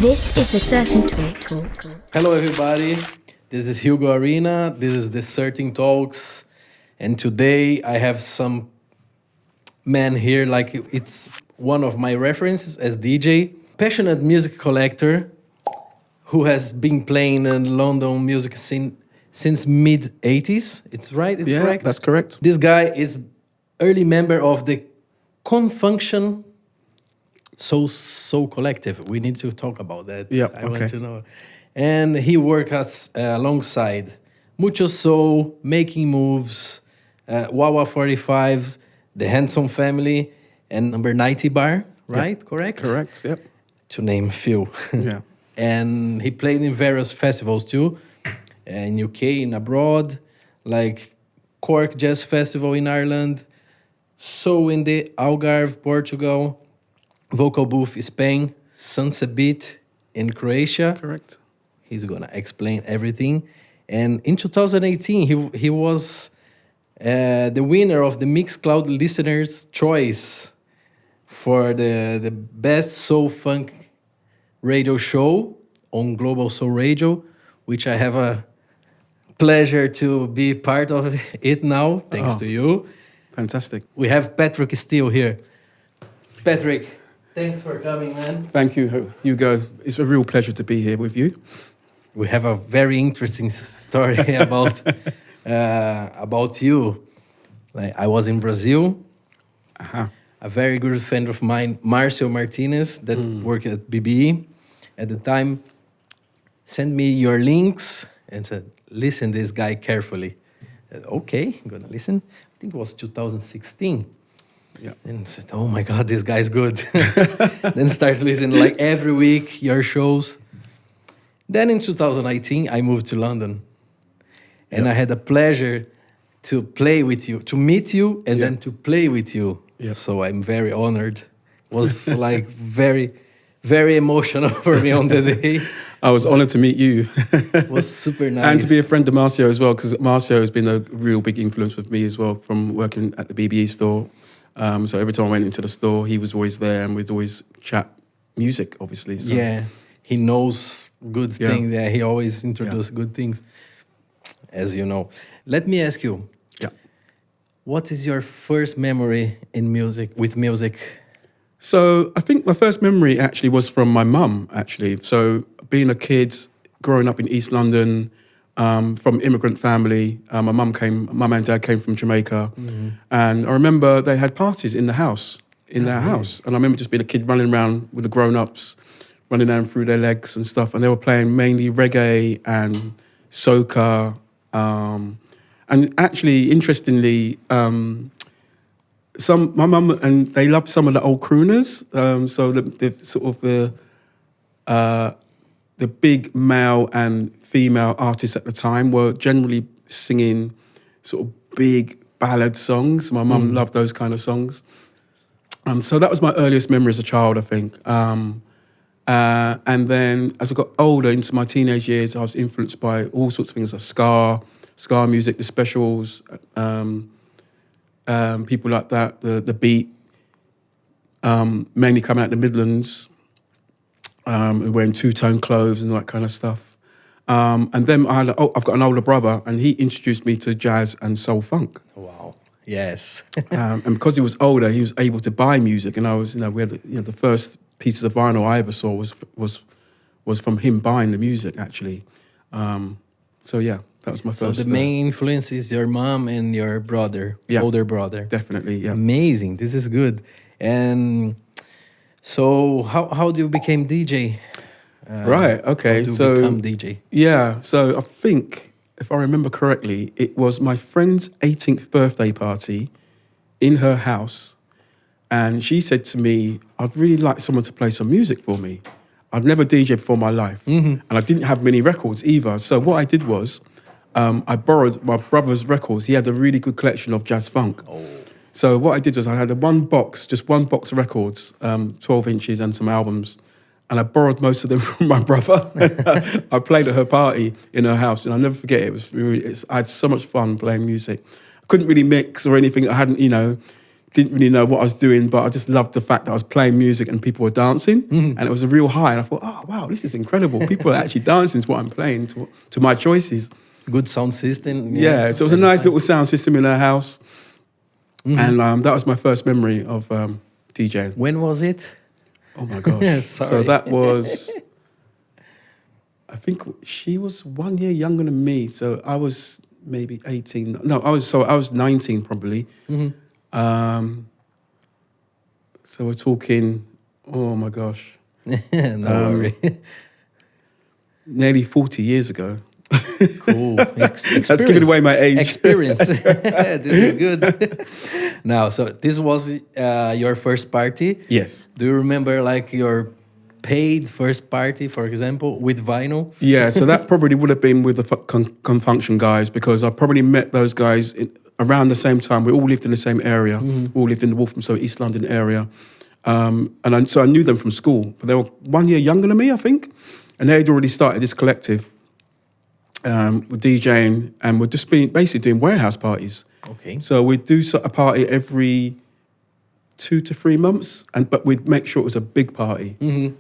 This is the Certain Talk. Hello, everybody. This is Hugo Arena. This is the Certain Talks. And today I have some man here, like it's one of my references as DJ, passionate music collector who has been playing in London music scene since mid-80s. It's right? It's correct? That's correct. This guy is early member of the Confunktion Soul Collective. We need to talk about that. Yeah, I want to know. And he works alongside Mucho Soul, Making-Moves, Wawa 45, the Handsome Family, and Number 90 Bar, right? Yep. Correct? Correct, yep. To name a few. Yeah. And he played in various festivals too, in UK, in abroad, like Cork Jazz Festival in Ireland, So in the Algarve, Portugal, Vocal Booth, Spain, Sunset Beat in Croatia. Correct. He's gonna explain everything. And in 2018, he was the winner of the Mixcloud Listeners' Choice for the best soul funk radio show on Global Soul Radio, which I have a pleasure to be part of it now, thanks to you. Fantastic. We have Patrick Steele here. Patrick, thanks for coming, man. Thank you, Hugo. It's a real pleasure to be here with you. We have a very interesting story about you. Like, I was in Brazil. Uh-huh. A very good friend of mine, Marcio Martinez, that worked at BBE at the time, sent me your links and said, listen this guy carefully. I said, okay, I'm gonna listen. I think it was 2016. Yeah. And I said, oh my God, this guy's good. Then started listening like every week, your shows. Then in 2019, I moved to London. And I had the pleasure to play with you, to meet you, and then to play with you. Yeah. So I'm very honored. It was like very, very emotional for me on the day. I was honored to meet you. It was super nice. And to be a friend of Marcio as well, because Marcio has been a real big influence with me as well from working at the BBE store. So every time I went into the store, he was always there and we'd always chat music, obviously. So. Yeah, he knows good things. Yeah, he always introduces good things, as you know. Let me ask you. Yeah. What is your first memory in music, with music? So I think my first memory actually was from my mum, actually. So being a kid, growing up in East London, from immigrant family, my mum and dad came from Jamaica. Mm-hmm. And I remember they had parties in the house, their house. And I remember just being a kid running around with the grown-ups, running down through their legs and stuff. And they were playing mainly reggae and soca. And actually, interestingly, my mum and they loved some of the old crooners. So the sort of the big male and female artists at the time were generally singing sort of big ballad songs. My mum loved those kind of songs. So that was my earliest memory as a child, I think. And then as I got older, into my teenage years, I was influenced by all sorts of things like ska music, the specials, people like that, the beat, mainly coming out the Midlands, wearing two-tone clothes and that kind of stuff. And then I've got an older brother, and he introduced me to jazz and soul funk. Wow. Yes. And because he was older, he was able to buy music, and I was, we had, the first pieces of vinyl I ever saw was from him buying the music, actually. So yeah, that was my first. So the main influence is your mom and your brother, older brother. Definitely, yeah. Amazing. This is good. And so how do you become DJ? Right, okay. How do you become DJ? Yeah, so I think, if I remember correctly, it was my friend's 18th birthday party in her house. And she said to me, I'd really like someone to play some music for me. I'd never DJed before in my life. And I didn't have many records either. So what I did was, I borrowed my brother's records. He had a really good collection of jazz funk. Oh. So what I did was I had just one box of records, 12 inches and some albums. And I borrowed most of them from my brother. I played at her party in her house, and I'll never forget it. I had so much fun playing music. I couldn't really mix or anything. I hadn't, didn't really know what I was doing, but I just loved the fact that I was playing music and people were dancing, and it was a real high. And I thought, oh wow, this is incredible. People are actually dancing to what I'm playing, to my choices. Good sound system. Yeah, so it was a nice little sound system in our house, and that was my first memory of DJing. When was it? Oh my gosh! Sorry. So that was, I think she was 1 year younger than me, so I was maybe 18. No, I was 19 probably. So we're talking, oh my gosh. No worry. Nearly 40 years ago. Cool. That's giving away my age. Experience. This is good. Now, so this was your first party. Yes. Do you remember like your paid first party, for example, with vinyl? Yeah, so that probably would have been with the Confunktion guys, because I probably met those guys around the same time. We all lived in the same area. We all lived in the Walthamstow, East London area. So I knew them from school, but they were 1 year younger than me, I think. And they had already started this collective with DJing, and we're just basically doing warehouse parties. Okay. So we'd do a party every 2 to 3 months, but we'd make sure it was a big party.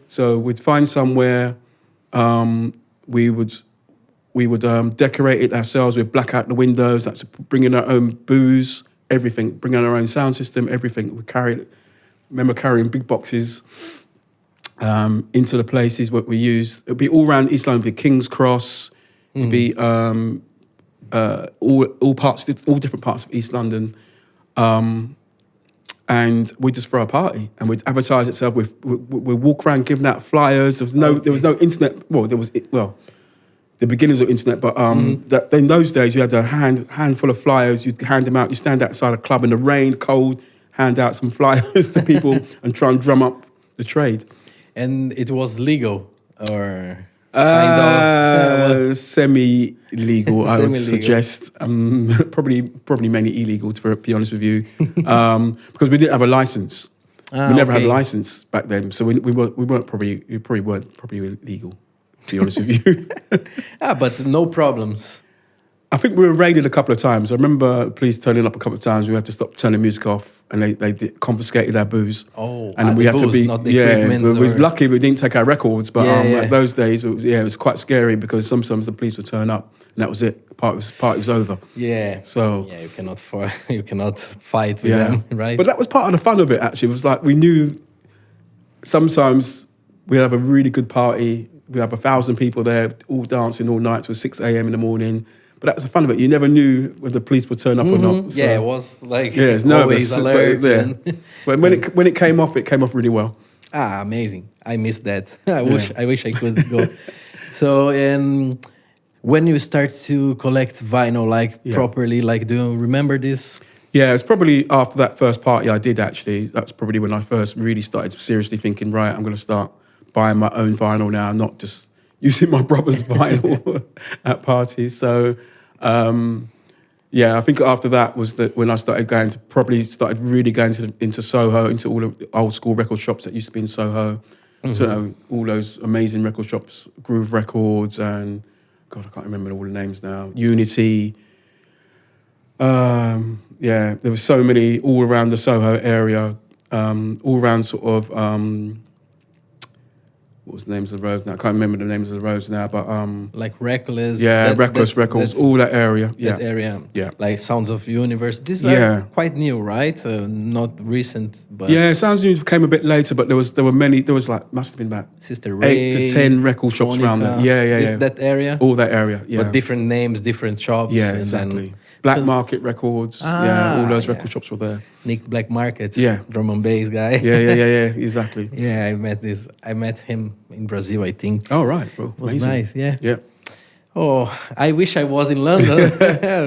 So we'd find somewhere, we would decorate it ourselves. We'd black out the windows. That's bringing our own booze, everything, bringing our own sound system, everything. We remember carrying big boxes into the places what we used. It'd be all around East London. It'd be King's Cross. It'd be all different parts of East London. And we just throw a party, and we'd advertise itself. We'd walk around giving out flyers. There was no internet. Well, the beginnings of internet, but in those days you had a handful of flyers. You'd hand them out. You stand outside a club in the rain, cold, hand out some flyers to people and try and drum up the trade. And it was legal, or kind of semi-legal, I would suggest. Probably mainly illegal, to be honest with you, because we didn't have a license. We never had a license back then, so we weren't probably illegal, to be honest with you. But no problems. I think we were raided a couple of times. I remember police turning up a couple of times. We had to stop turning music off, and they confiscated our booze. And we had to be not the equipment. We was lucky we didn't take our records, but those days, it was quite scary, because sometimes the police would turn up, and that was it. The party was over. Yeah. So you cannot fight with them, right? But that was part of the fun of it. Actually, it was like we knew sometimes we have a really good party. We have 1,000 people there, all dancing all night till 6 a.m. in the morning. But that was the fun of it. You never knew whether the police would turn up or not. So, it was like it's always alert. But when it came off really well. Amazing! I missed that. I wish I could go. So, when you start to collect vinyl properly, do you remember this? Yeah, it's probably after that first party I did. Actually, that's probably when I first really started seriously thinking. Right, I'm going to start buying my own vinyl now, not just using my brother's vinyl at parties. So, I think after that was when I started really going into Soho, into all the old school record shops that used to be in Soho. So all those amazing record shops, Groove Records, and God, I can't remember all the names now. Unity. There were so many all around the Soho area, all around sort of. What was the names of the roads now? I can't remember the names of the roads now, but like Reckless. Yeah, Reckless Records, all that area. That area. Yeah. Like Sounds of Universe. These are quite new, right? Not recent, but Sounds of Universe came a bit later, but there were many. There was must have been about Sister Ray, 8 to 10 record shops around there. Yeah. That area. All that area. Yeah. But different names, different shops. Yeah, exactly. Black Market Records. All those record shops were there. Nick Black Market. Yeah. Drum and bass guy. Yeah, exactly. Yeah, I met him in Brazil, I think. Oh, right. Well, it was amazing. nice, yeah. Yeah. Oh, I wish I was in London.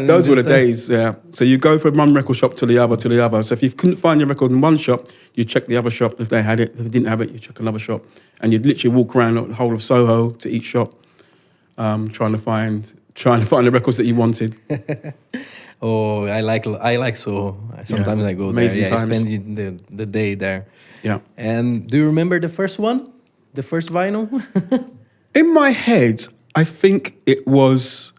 Those were the days, yeah. So you go from one record shop to the other. So if you couldn't find your record in one shop, you check the other shop. If they had it, if they didn't have it, you check another shop. And you'd literally walk around the whole of Soho to each shop, trying to find the records that you wanted. Oh, I like Soho. Sometimes I go amazing there. Yeah, times. I spend the day there. Yeah. And do you remember the first one? The first vinyl? In my head, I think it was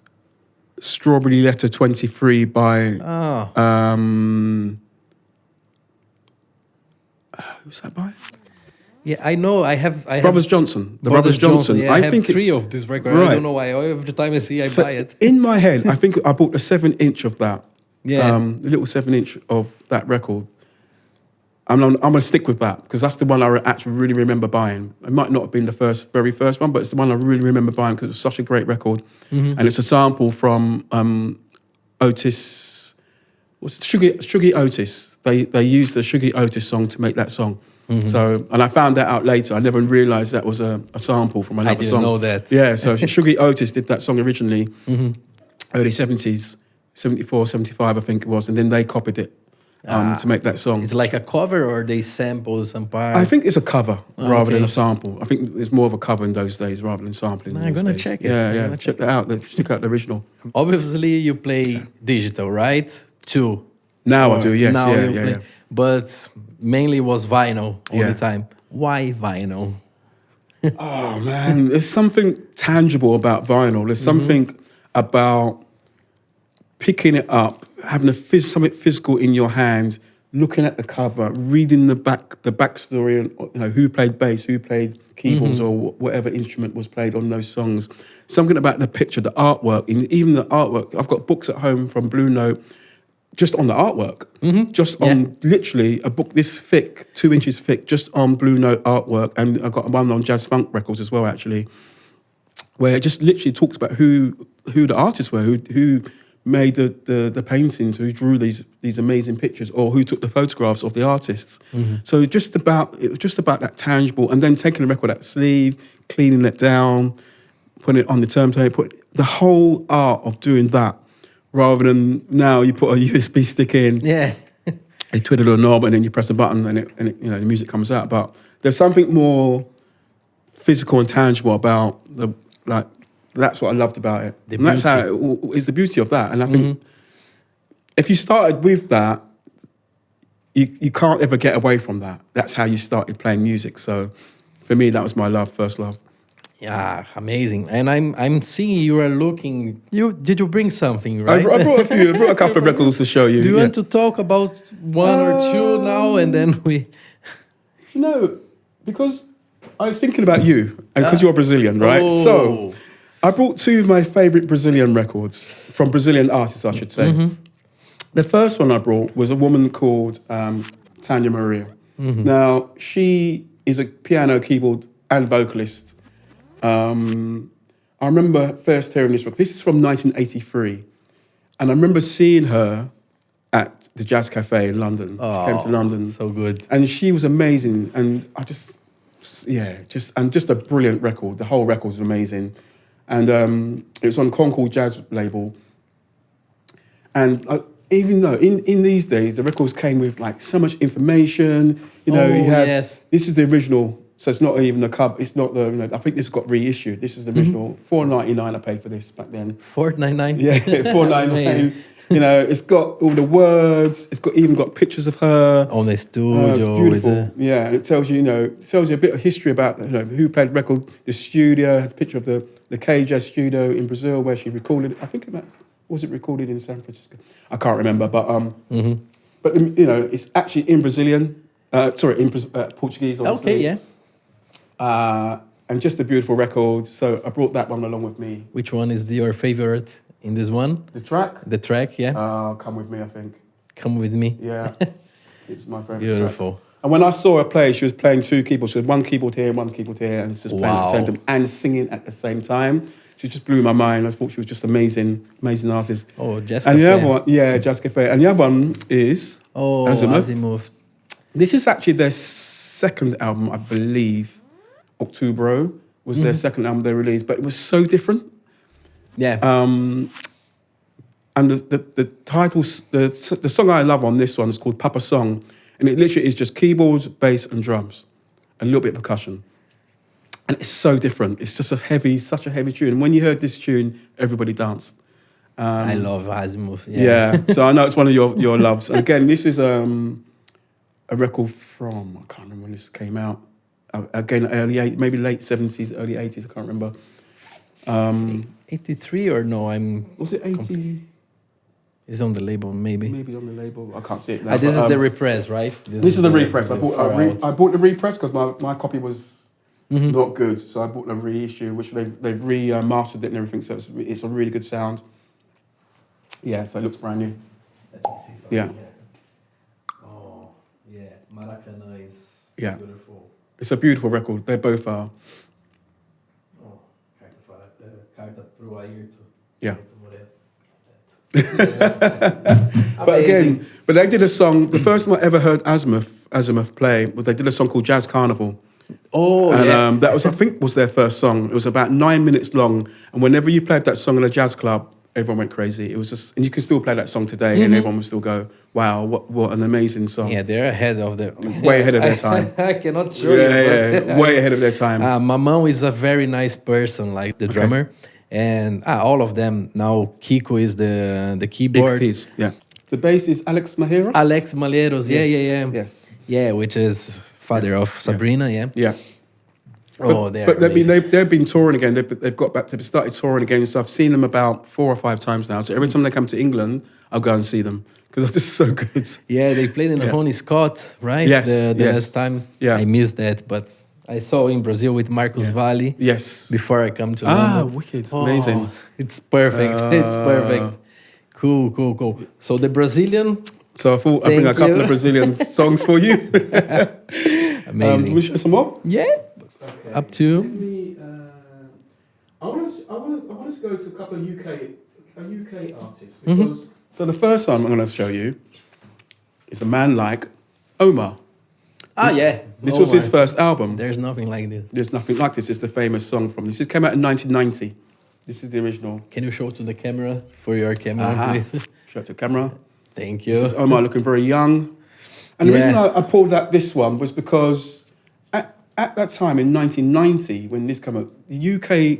Strawberry Letter 23 by Who's that by? Yeah, I know. I have Brothers Johnson. The Brothers Johnson. Yeah, I have 3 of this record. Right. I don't know why. Every time I see, I So buy it. in my head, I think I bought the 7-inch of that. Yeah. The little 7-inch of that record. And I'm going to stick with that because that's the one I actually really remember buying. It might not have been the very first one, but it's the one I really remember buying because it was such a great record. And it's a sample from Otis. What's it? Shuggy Otis. They used the Shuggy Otis song to make that song. So, and I found that out later. I never realised that was a sample from another song. I didn't know that. Yeah, so Shuggy Otis did that song originally, early 70s, 74, 75, I think it was, and then they copied it to make that song. It's like a cover, or they sample some part? I think it's a cover rather than a sample. I think it's more of a cover in those days rather than sampling. I'm going to check it. Yeah, check that out. Check out the original. Obviously, you play digital, right? Too. Now I do, yes. Now yeah, you yeah, play, yeah. But mainly was vinyl all Yeah. the time. Why vinyl? Oh man, there's something tangible about vinyl. There's something about picking it up, having something physical in your hand, looking at the cover, reading the backstory, and who played bass, who played keyboards, or whatever instrument was played on those songs. Something about the picture, the artwork, and even the artwork. I've got books at home from Blue Note. Just on the artwork, just on literally a book this thick, 2 inches thick, just on Blue Note artwork. And I got one on Jazz Funk Records as well, actually, where it just literally talks about who the artists were, who made the paintings, who drew these amazing pictures, or who took the photographs of the artists. So it was just about that tangible, and then taking the record out the sleeve, cleaning it down, putting it on the turntable, the whole art of doing that. Rather than now, you put a USB stick in, you twiddle the knob, and then you press a button, and it the music comes out. But there's something more physical and tangible about that's what I loved about it. And that's how it's the beauty of that. And I think if you started with that, you can't ever get away from that. That's how you started playing music. So for me, that was my first love. Yeah, amazing. And I'm seeing you are looking. Did you bring something, right? I brought a few. I brought a couple of records to show you. Do you want to talk about one or two now, and then we? Because I was thinking about you, and because you're Brazilian, right? Oh. So I brought 2 of my favorite Brazilian records from Brazilian artists, I should say. The first one I brought was a woman called Tanya Maria. Now she is a piano, keyboard, and vocalist. I remember first hearing this record. This is from 1983. And I remember seeing her at the Jazz Cafe in London. She came to London. So good. And she was amazing. And just a brilliant record. The whole record was amazing. And it was on Cork Jazz label. And even though in these days, the records came with like so much information, you had, this is the original. So it's not even the cover. It's not the. I think this got reissued. This is the original. $4.99 I paid for this back then. $4.99. Yeah, $4.99. It's got all the words. It's even got pictures of her on the studio. It's beautiful. And it tells you, a bit of history about who played the record. The studio has a picture of the K Jazz studio in Brazil where she recorded it. I think was it recorded in San Francisco? I can't remember, but it's actually in Brazilian. In Portuguese. Obviously. Okay, yeah. And just a beautiful record. So I brought that one along with me. Which one is your favorite in this one? The track? The track, yeah. Come With Me, I think. Come With Me. Yeah, it's my favorite. Beautiful. Track. And when I saw her play, she was playing 2 keyboards. She had one keyboard here, and it's just playing at the same time and singing at the same time. She just blew my mind. I thought she was just amazing artist. Oh, Jazz And Cafe. the other one, Jazz Cafe. And the other one is Azimuth. This is actually their second album, I believe. October was their second album they released, but it was so different. Yeah. And the titles, the song I love on this one is called Papa Song, and it literally is just keyboards, bass, and drums, and a little bit of percussion. And it's so different. It's just such a heavy tune. And when you heard this tune, everybody danced. I love Azimuth. Yeah. So I know it's one of your loves. And again, this is a record from, I can't remember when this came out. Again, maybe late 70s, early 80s, I can't remember. 83 or no? Was it 80? It's on the label, maybe. Maybe on the label. I can't see it now. This is the repress, right? This is the repress. I bought the repress because my copy was Mm-hmm. not good, so I bought the reissue, which they've remastered it and everything. So it's a really good sound. Yeah, so it looks brand new. Yeah. Oh, yeah. Maracana is beautiful. It's a beautiful record. They both are. Oh, carta pro Ayrton. Yeah. But they did a song. The first time I ever heard Azimuth play was they did a song called Jazz Carnival. Oh, and that was, I think, was their first song. It was about 9 minutes long, and whenever you played that song in a jazz club, everyone went crazy. It was just, and you can still play that song today, and everyone will still go, "Wow, what an amazing song!" Yeah, they're ahead of their way ahead of their time. I cannot show you. Way ahead of their time. My mom is a very nice person, like the drummer, and all of them now. Kiko is the keyboard. Yeah. The bass is Alex Majeros. Alex Maleros. Yeah. Yes. Yeah, which is father of Sabrina. Yeah. Oh, but they've been touring again. They've got back. They've started touring again. So I've seen them about 4 or 5 times now. So every time they come to England, I'll go and see them because they're just so good. Yeah, they played in the Honey Scott, right? Yes, the last time. Yeah, I missed that, but I saw in Brazil with Marcos Valle. Yes. Before I come to London. Wicked, amazing. It's perfect. It's perfect. Cool. So the Brazilian. So I thought I'd bring a couple of Brazilian songs for you. Amazing. Will you show some more? Yeah. Okay. Up to. I want to go to a couple of UK artists because so the first one I'm going to show you is a man like Omar. This was his first album. There's nothing like this. There's nothing like this. It's the famous song from this. This came out in 1990. This is the original. Can you show to the camera for your camera, please? Show it to camera. Thank you. This is Omar looking very young. And the reason I pulled out this one was because at that time in 1990, when this came out, the UK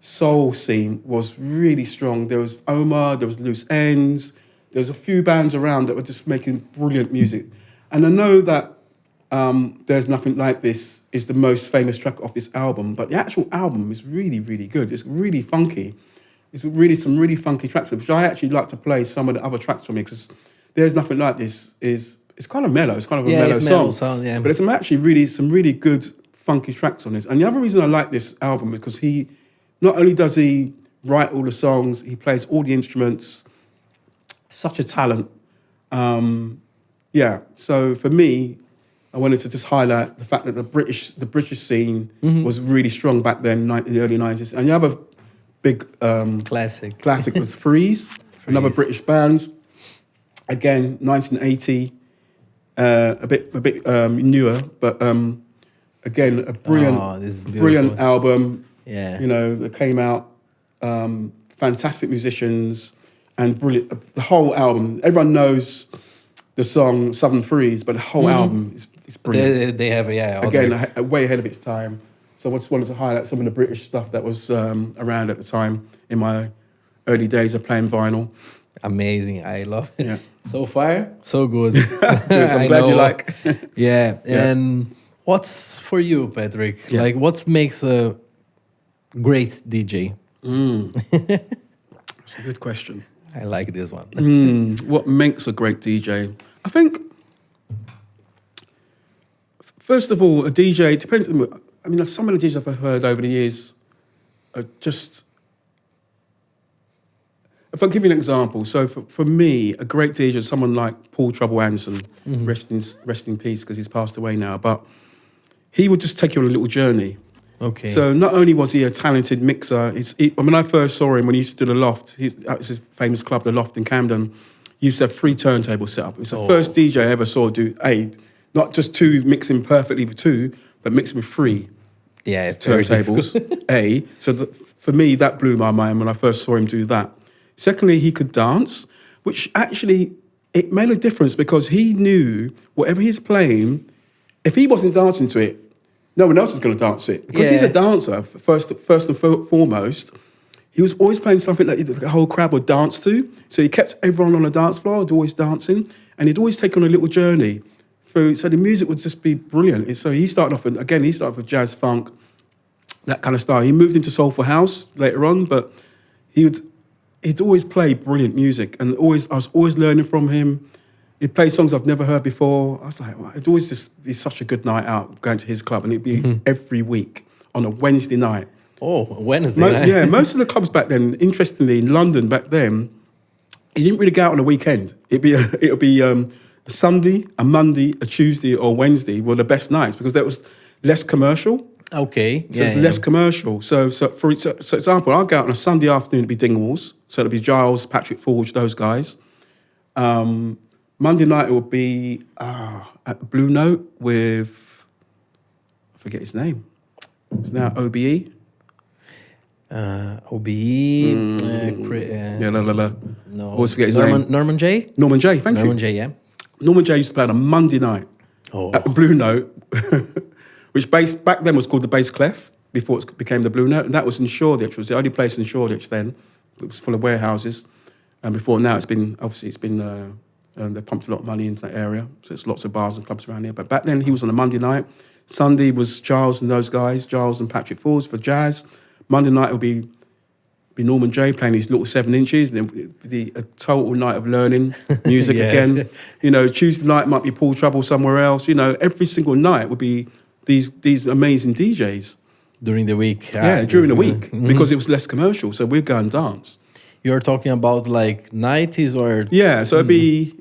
soul scene was really strong. There was Omar, there was Loose Ends, there was a few bands around that were just making brilliant music. And I know that There's Nothing Like This is the most famous track off this album, but the actual album is really, really good. It's really funky. It's really some really funky tracks, which I actually like to play some of the other tracks for me because There's Nothing Like This it's kind of mellow. It's kind of a mellow song. Yeah. But there's some really good funky tracks on this. And the other reason I like this album is because he not only does he write all the songs, he plays all the instruments. Such a talent. So for me, I wanted to just highlight the fact that the British scene was really strong back then in the early 90s. And the other big classic was Freeze, another British band. Again, 1980, a bit newer, but again a brilliant album. Yeah, you know, that came out. Fantastic musicians and brilliant. The whole album. Everyone knows the song Southern Freeze, but the whole album is brilliant. They have way ahead of its time. So I just wanted to highlight some of the British stuff that was around at the time in my early days of playing vinyl. Amazing. I love it. Yeah. So far, so good. Good. I'm glad you like. Yeah. And what's for you, Patrick? Yeah. Like, what makes a great DJ? That's a good question. I like this one. What makes a great DJ? I think, first of all, a DJ, it depends. I mean, some of the DJs I've heard over the years are just... If I give you an example, so for me, a great DJ is someone like Paul Trouble Anderson, rest in peace, because he's passed away now, but he would just take you on a little journey. Okay. So not only was he a talented mixer, when I first saw him when he used to do the Loft, it's his famous club, the Loft in Camden, he used to have 3 turntables set up. It's the first DJ I ever saw do not just 2 mixing perfectly with 2, but mixing with 3 turntables. So for me, that blew my mind when I first saw him do that. Secondly, he could dance, which actually, it made a difference because he knew whatever he's playing, if he wasn't dancing to it, no one else is going to dance it. Because he's a dancer, first and foremost, he was always playing something that the whole crowd would dance to. So he kept everyone on the dance floor, always dancing, and he'd always take on a little journey. So the music would just be brilliant. So he started off with jazz funk, that kind of style. He moved into soulful house later on, but he would he'd always play brilliant music, and I was always learning from him. He'd play songs I've never heard before. I was like, well, it'd always just be such a good night out going to his club, and it'd be every week on a Wednesday night. Oh, Wednesday night. Yeah, most of the clubs back then, interestingly, in London back then, you didn't really go out on a weekend. It'd be a Sunday, a Monday, a Tuesday, or Wednesday were the best nights because that was less commercial. Okay. So it's less commercial. So for example, I'll go out on a Sunday afternoon to be Dingwalls. So it'll be Giles, Patrick Forge, those guys. Monday night it would be at the Blue Note with, I forget his name. It's now OBE. OBE. No. Always forget his name. Norman J? Norman J, thank you. Norman J, yeah. Norman J used to play on a Monday night at the Blue Note, which back then was called the Bass Clef before it became the Blue Note, and that was in Shoreditch. It was the only place in Shoreditch then. It was full of warehouses, and before now they pumped a lot of money into that area, so there's lots of bars and clubs around here. But back then he was on a Monday night. Sunday was Giles and those guys, Giles and Patrick Fords for jazz. Monday night would be Norman J playing these little 7 inches, and then it'd be a total night of learning music again. You know, Tuesday night might be Paul Trouble somewhere else. You know, every single night would be these amazing DJs. During the week. During the week, because it was less commercial, so we'd go and dance. You're talking about like 90s or... Yeah, so it'd be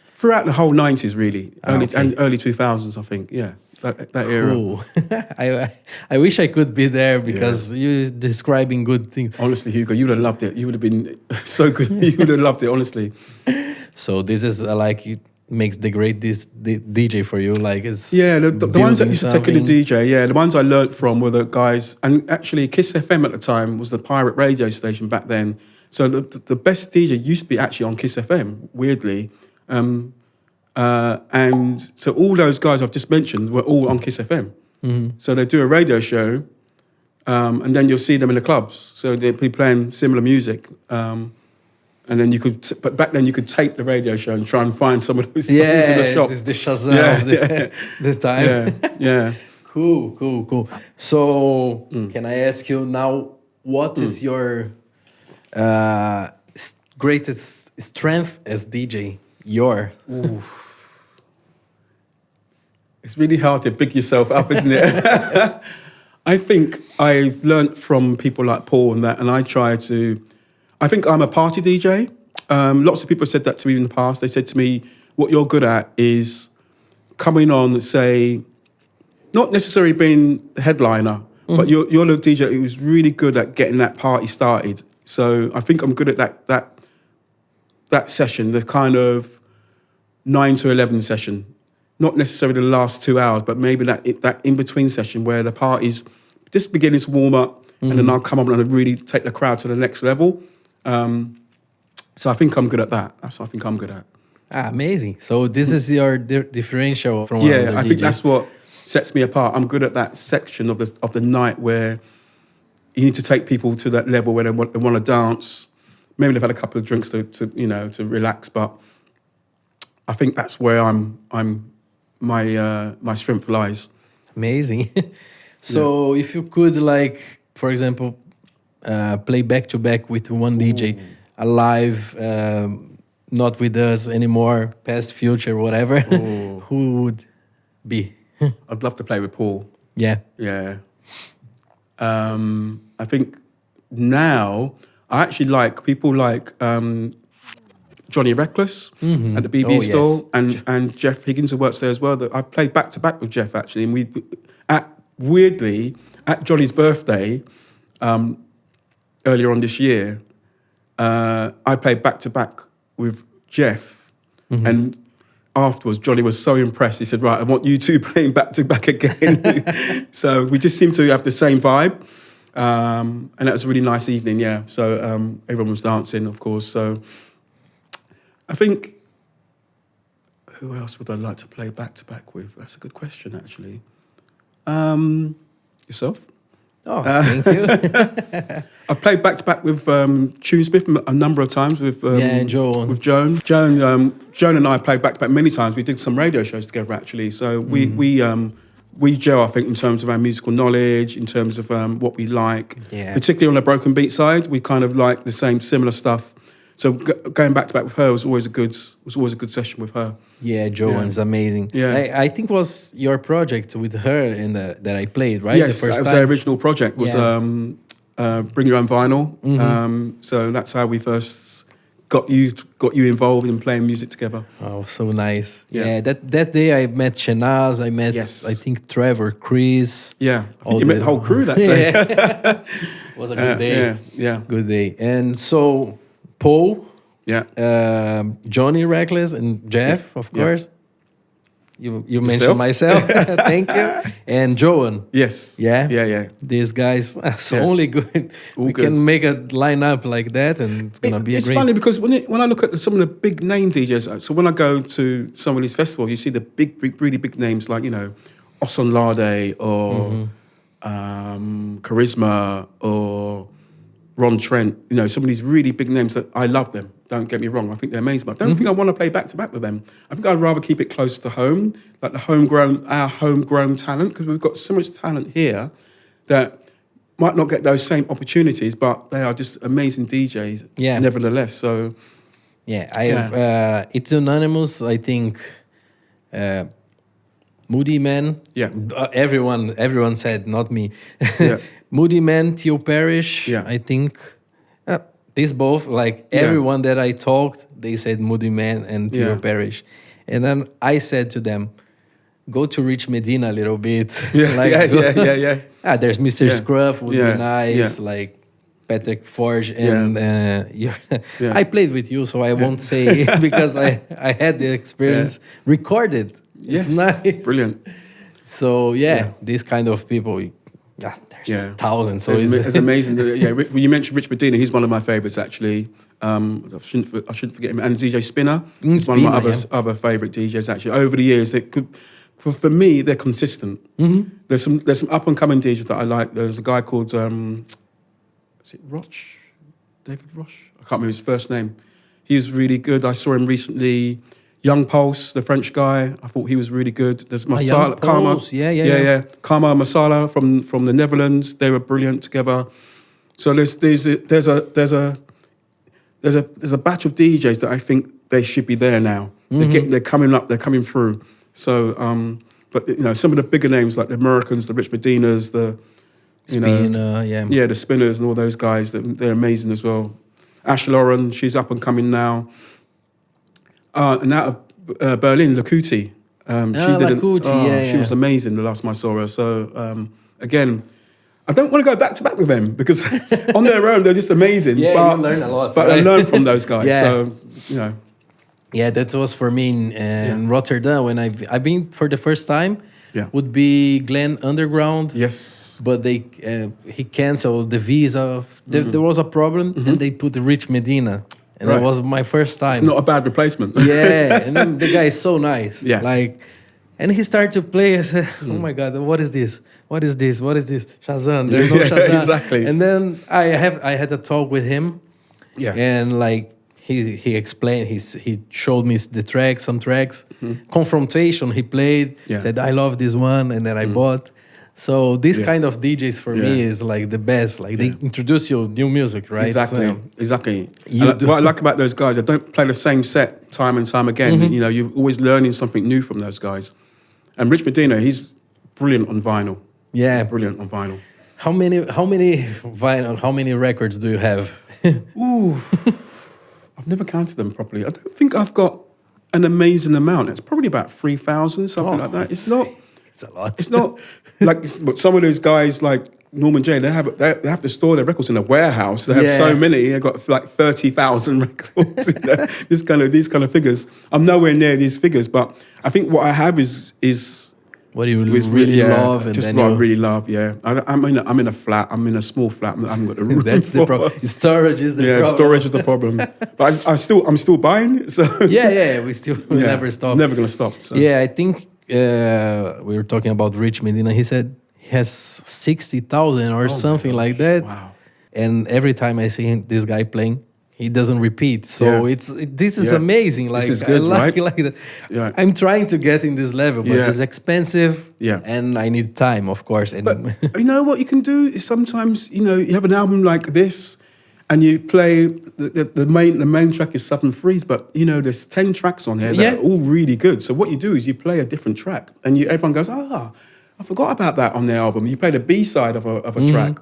throughout the whole 90s really, and early 2000s I think, yeah. That era. I wish I could be there because you're describing good things. Honestly, Hugo, you would have loved it. You would have been so good. You would have loved it, honestly. So this is like it makes the DJ for you. Like it's the ones that used to take in the DJ. Yeah, the ones I learnt from were the guys, and actually Kiss FM at the time was the pirate radio station back then. So the best DJ used to be actually on Kiss FM. Weirdly. And so all those guys I've just mentioned were all on Kiss FM. So they do a radio show, and then you'll see them in the clubs. So they'd be playing similar music, and then but back then you could tape the radio show and try and find some of those songs in the shop. It's the Shazam of the time. Yeah. Cool. So can I ask you now, what is your greatest strength as DJ? It's really hard to big yourself up, isn't it? I think I've learnt from people like Paul and that, and I think I'm a party DJ. Lots of people have said that to me in the past. They said to me, what you're good at is coming on, say, not necessarily being the headliner, but you're the DJ who's really good at getting that party started. So I think I'm good at that session, the kind of 9 to 11 session. Not necessarily the last 2 hours, but maybe that in-between session where the party's just beginning to warm up, and then I'll come up and really take the crowd to the next level. So I think I'm good at that. That's what I think I'm good at. Amazing. So this is your differential from one other I DJs. think that's what sets me apart. I'm good at that section of the night where you need to take people to that level where they want to dance. Maybe they've had a couple of drinks to relax, but I think that's where my strength lies. Amazing. So if you could, like, for example, play back to back with one DJ, alive, not with us anymore, past, future, whatever, who would be? I'd love to play with Paul. Yeah. I think now I actually like people like Johnny Reckless at the BB store, and Jeff Higgins, who works there as well. I've played back to back with Jeff actually, and weirdly at Johnny's birthday earlier on this year, I played back to back with Jeff, and afterwards Johnny was so impressed. He said, "Right, I want you two playing back to back again." So we just seem to have the same vibe, and that was a really nice evening. Yeah, so everyone was dancing, of course. So I think, who else would I like to play back to back with? That's a good question, actually. Yourself? Oh, thank you. I've played back to back with Tunesmith a number of times with Joan. With Joan. Joan and I played back to back many times. We did some radio shows together actually. So we we gel, I think, in terms of our musical knowledge, in terms of what we like. Yeah. Particularly on the broken beat side, we kind of like the same similar stuff. So going back to back with her was always a good session with her. Yeah, Joanne's amazing. Yeah. I think was your project with her in that I played, right? Yes, the first that was time. our original project. Was Bring Your Own Vinyl. So that's how we first got you involved in playing music together. Oh, so nice. Yeah. Yeah, that day I met Shanaz, I met, I think, Trevor, Chris. Yeah, I think you met the whole crew that day. It was a good day. Yeah. Good day. And so, Paul, Johnny Reckless, and Jeff, of course. You mentioned myself. Thank you. And Joan. Yes. Yeah. These guys are so only good. We can make a lineup like that, and it's gonna be. It's funny because when I look at some of the big name DJs, so when I go to some of these festivals, you see the really big names like Oson Lade or Charisma or Ron Trent. Some of these really big names that I love them. Don't get me wrong, I think they're amazing, but I don't think I want to play back to back with them. I think I'd rather keep it close to home, like our homegrown talent, because we've got so much talent here that might not get those same opportunities, but they are just amazing DJs. Yeah. Nevertheless, so have. It's unanimous. I think. Moody Man. Yeah. Everyone said, not me. Yeah. Moody Man, Theo Parrish. Yeah. I think. These both, everyone that I talked, they said Moody Man and Theo Parrish. And then I said to them, go to Rich Medina a little bit. Yeah. There's Mr. Scruff would be nice, Yeah. like Patrick Forge. And I played with you, so I won't say because I had the experience recorded. Yes. It's nice. Brilliant. So, these kind of people... there's thousands. So it's amazing. When you mentioned Rich Medina, he's one of my favourites actually. I shouldn't forget him. And DJ Spinner, he's one of my other favourite DJs actually. Over the years, for me, they're consistent. There's some up and coming DJs that I like. There's a guy called is it Roch? David Roch? I can't remember his first name. He's really good. I saw him recently. Young Pulse, the French guy, I thought he was really good. There's Masala, Karma, Karma Masala from the Netherlands. They were brilliant together. So there's a batch of DJs that I think they should be there now. They're coming up. They're coming through. So, but some of the bigger names like the Americans, the Rich Medinas, the the Spinners and all those guys, they're amazing as well. Ash Lauren, she's up and coming now. And out of Berlin, Lakuti. She was amazing the last time I saw her. So, again, I don't want to go back to back with them because on their own, they're just amazing. Yeah, you learn a lot. But I learn from those guys. So, Yeah, that was for me in Rotterdam when I've been for the first time. Yeah. Would be Glen Underground. Yes. But he canceled the visa. There was a problem and they put Rich Medina. And that was my first time. It's not a bad replacement. Yeah, and then the guy is so nice. Yeah. And he started to play. I said, oh my God, what is this? What is this? What is this? Shazam. There's no Shazam. Exactly. And then I had a talk with him. Yeah. And he explained, he showed me some tracks. Confrontation, he played. Said, I love this one. And then I bought. So this kind of DJs for me is the best. They introduce you new music, right? Exactly. What I like about those guys, they don't play the same set time and time again. You're always learning something new from those guys. And Rich Medina, he's brilliant on vinyl. Yeah, brilliant on vinyl. How many records do you have? Ooh, I've never counted them properly. I don't think I've got an amazing amount. It's probably about 3,000, something like that. It's not. It's a lot. It's not but some of those guys like Norman J. They have to store their records in a warehouse. They have so many. They've got 30,000 records. These kind of figures. I'm nowhere near these figures, but I think what I have is what do you really love, and just then what I really love. Yeah, I'm in a flat. I'm in a small flat. I haven't got the room. That's the problem. Storage is the problem. Yeah, storage is the problem. But I'm still buying. So we never stop. Never gonna stop. So. Yeah, I think we were talking about Rich Medina. He said he has 60,000 or something like that. Wow. And every time I see this guy playing, he doesn't repeat. So this is amazing. Like, this is good, like, right? like that. Yeah. I'm trying to get in this level, but it's expensive. Yeah. And I need time, of course. And But you know what you can do is sometimes, you know, you have an album like this and you play, the main track is Southern Freeze, but, you know, there's 10 tracks on here that are all really good. So what you do is you play a different track and everyone goes, I forgot about that on the album. You play the B-side of a track.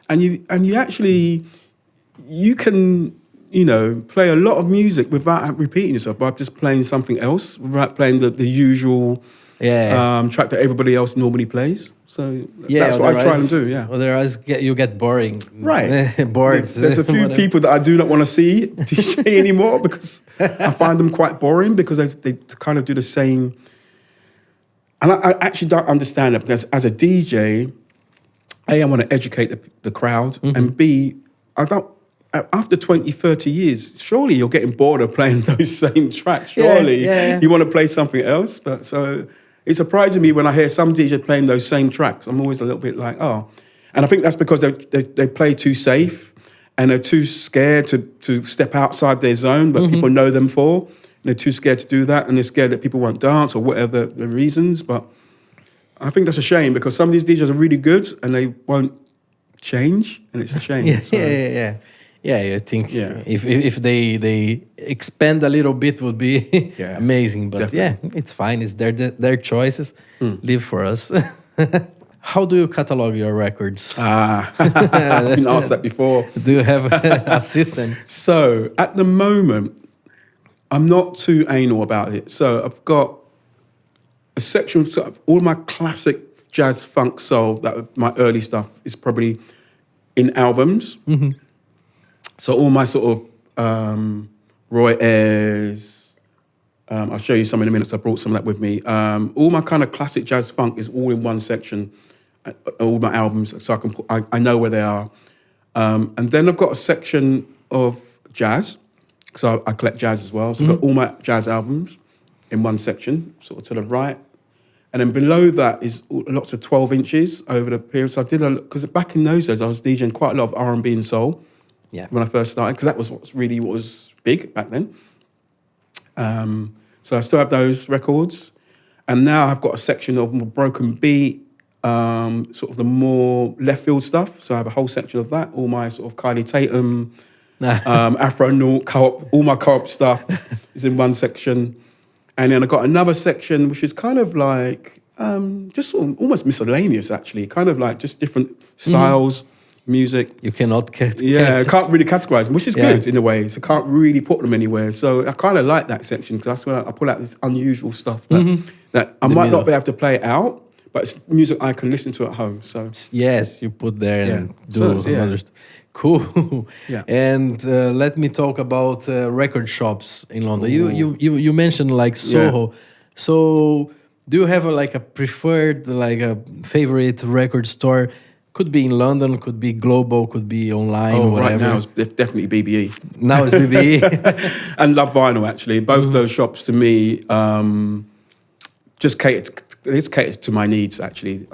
And you actually, you can, you know, play a lot of music without repeating yourself, by just playing something else, without playing the usual track that everybody else normally plays. So that's what I try and do, Otherwise, you get boring. Right. Bored. There's a few people that I do not want to see DJ anymore because I find them quite boring because they kind of do the same. And I actually don't understand it because as a DJ, A, I want to educate the crowd, and B, after 20, 30 years, surely you're getting bored of playing those same tracks. Surely you want to play something else. But so it's surprising me when I hear some DJ playing those same tracks. I'm always a little bit like, oh. And I think that's because they play too safe and they're too scared to step outside their zone, but people know them for. And they're too scared to do that, and they're scared that people won't dance or whatever the reasons. But I think that's a shame because some of these DJs are really good and they won't change, and it's a shame. I think if they expand a little bit would be amazing. But definitely. it's fine. It's their choices. Live for us. How do you catalog your records? I've been asked that before. Do you have a system? So at the moment, I'm not too anal about it. So I've got a section of sort of all my classic jazz, funk, soul, that my early stuff is probably in albums. So all my sort of Roy Ayers, I'll show you some in a minute, so I brought some of that with me. All my kind of classic jazz funk is all in one section, all my albums, so I know where they are. And then I've got a section of jazz, so I collect jazz as well. So I've got all my jazz albums in one section, sort of to the right. And then below that is lots of 12 inches over the period. So I did because back in those days, I was DJing quite a lot of R&B and soul when I first started, because that was what was big back then. So I still have those records. And now I've got a section of more broken beat, sort of the more left field stuff. So I have a whole section of that, all my sort of Kylie Tatum, Afro Naut, co-op, all my co-op stuff is in one section. And then I got another section which is kind of like just sort of almost miscellaneous, actually, kind of like just different styles, music. You cannot can't really categorize them, which is good in a way. So I can't really put them anywhere. So I kind of like that section because that's where I pull out this unusual stuff that I might not be able to play out, but it's music I can listen to at home. So yes, you put there and do another. Cool. And let me talk about record shops in London. You mentioned like Soho. So do you have a preferred, like a favorite record store? Could be in London, could be global, could be online, whatever. Right now it's definitely BBE. Now it's BBE. And Love Vinyl, actually. Both those shops to me just cater to my needs, actually.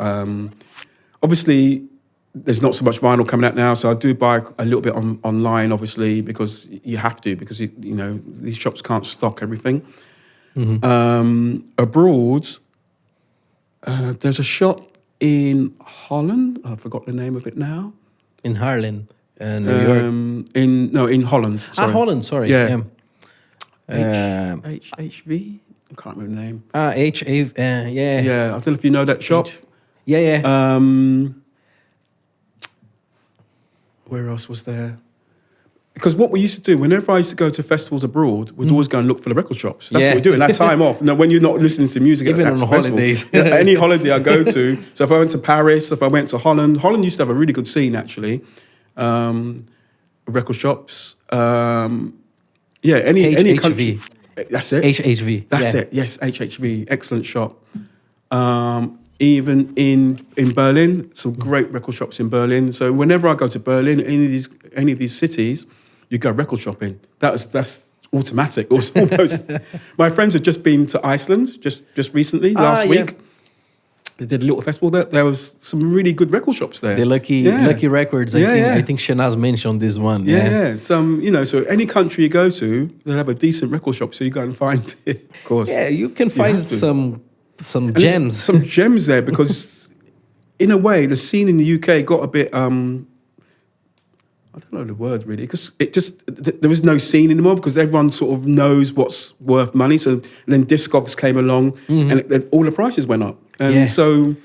Obviously, there's not so much vinyl coming out now, so I do buy a little bit online, obviously, because you have to, because you know these shops can't stock everything. Abroad, there's a shop in Holland. I forgot the name of it now. In Haarlem, New York. In Holland. Sorry. Holland. Sorry. Yeah. HV. I can't remember the name. HAV. Yeah. I don't know if you know that shop. Where else was there? Because what we used to do, whenever I used to go to festivals abroad, we'd always go and look for the record shops. That's what we do in that time off. Now, when you're not listening to music even at on holidays. Any holiday I go to. So if I went to Paris, if I went to Holland used to have a really good scene, actually. Record shops. Any country. That's it. HHV. That's it. Yes, HHV. Excellent shop. Even in Berlin, some great record shops in Berlin. So whenever I go to Berlin, any of these cities, you go record shopping. That's automatic. Almost. My friends have just been to Iceland just recently, last week. they did a little festival there. There was some really good record shops there. The Lucky Records. I think Shanaz mentioned this one. Yeah. Some, so any country you go to, they'll have a decent record shop, so you go and find it. Of course. Yeah, you can find some And gems. some gems there because, in a way, the scene in the UK got a bit. I don't know the word really, because there was no scene anymore because everyone sort of knows what's worth money. So then Discogs came along and all the prices went up. And so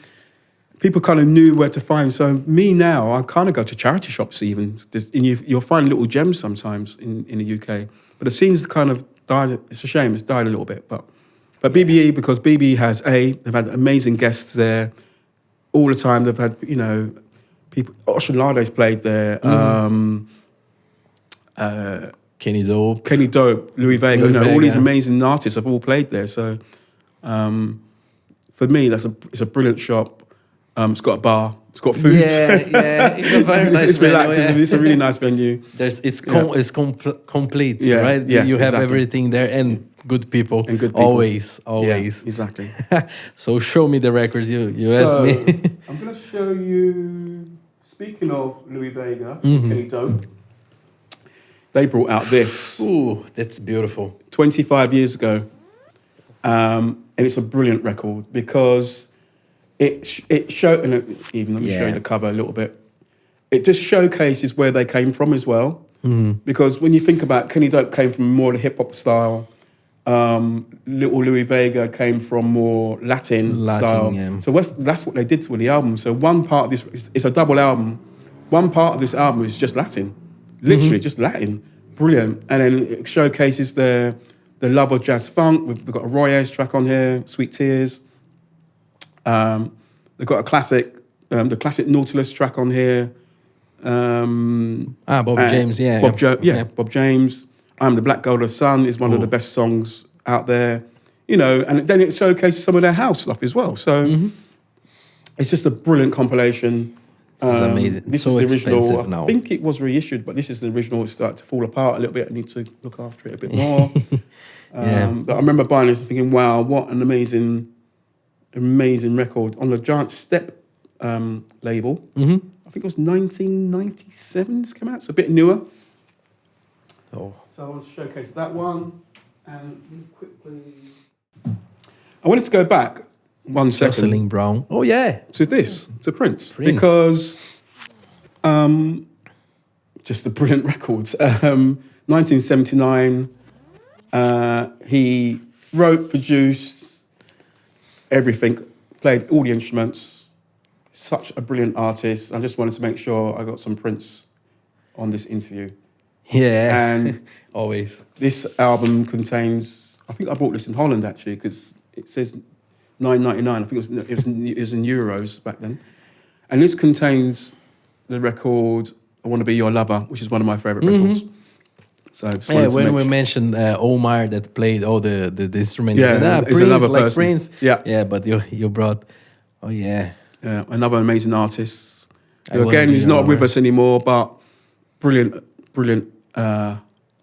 people kind of knew where to find. So me now, I kind of go to charity shops even. And you'll find little gems sometimes in the UK. But the scene's kind of died. It's a shame, it's died a little bit. But BBE, because BBE has they've had amazing guests there all the time. They've had, people, Oshalade's played there. Kenny Dope, Louis Vega. All these amazing artists have all played there. So for me, it's a brilliant shop. It's got a bar. It's got food. Yeah. It's a very nice it's venue. Relaxed. It's a really nice venue. It's complete, right? Yes, you have exactly. everything there and good people. And good people. Always. Yeah, exactly. So show me the records you asked me. I'm going to show you, speaking of Louis Vega, Kenny Dope, they brought out this. Ooh, that's beautiful. 25 years ago. And it's a brilliant record because it showed, and even let me show you the cover a little bit. It just showcases where they came from as well. Because when you think about Kenny Dope came from more the hip hop style, little Louis Vega came from more Latin style. Yeah. So that's what they did with the album. So one part of this, it's a double album. One part of this album is just Latin, literally just Latin. Brilliant. And then it showcases the love of jazz funk. We've got a Roy Ayers track on here, Sweet Tears. They've got a classic, the classic Nautilus track on here. Bobby James, Bob James. I'm the Black Gold of the Sun is one of the best songs out there. And then it showcases some of their house stuff as well. So it's just a brilliant compilation. This is amazing. This so is the original. expensive now. I think it was reissued, but this is the original. It's starting to fall apart a little bit. I need to look after it a bit more. But I remember buying this and thinking, wow, what an amazing record. On the Giant Step label. I think it was 1997 this came out. It's a bit newer. Oh. So I want to showcase that one. And quickly... I wanted to go back 1 second. Jocelyn Brown. Oh, yeah. To this, to Prince. Because just the brilliant records. 1979, he wrote, produced everything, played all the instruments. Such a brilliant artist. I just wanted to make sure I got some Prince on this interview. Yeah. And always. This album contains, I think I bought this in Holland actually, because it says $9.99. I think it was in euros back then. And this contains the record I Want to Be Your Lover, which is one of my favourite records. So when we mentioned Omar that played all the instruments, it's Prince, another like person. Prince. Yeah, but you brought, another amazing artist. Who, again, he's not with us anymore, but brilliant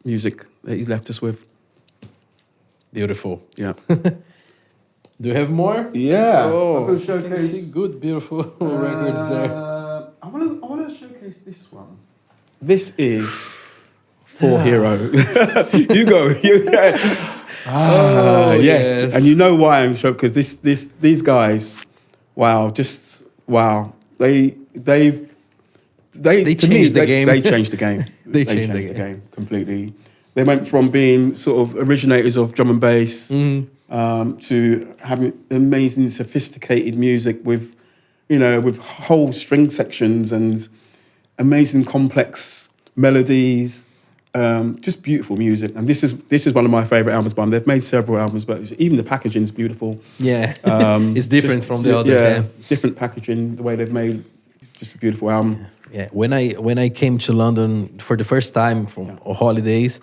music that he left us with. Beautiful. Yeah. Do you have more? Yeah. Oh, I'm going to showcase. I can see good, beautiful records there. I want to showcase this one. This is For Hero. You go. Yes. And you know why I'm shocked, because these guys, wow. They changed the game. They changed the game. They changed the game completely. They went from being sort of originators of drum and bass to having amazing, sophisticated music with whole string sections and amazing, complex melodies. Just beautiful music. And this is one of my favourite albums by them. They've made several albums, but even the packaging is beautiful. Yeah, it's different from the others. Yeah, different packaging, the way they've made just a beautiful album. Yeah, when I came to London for the first time from holidays,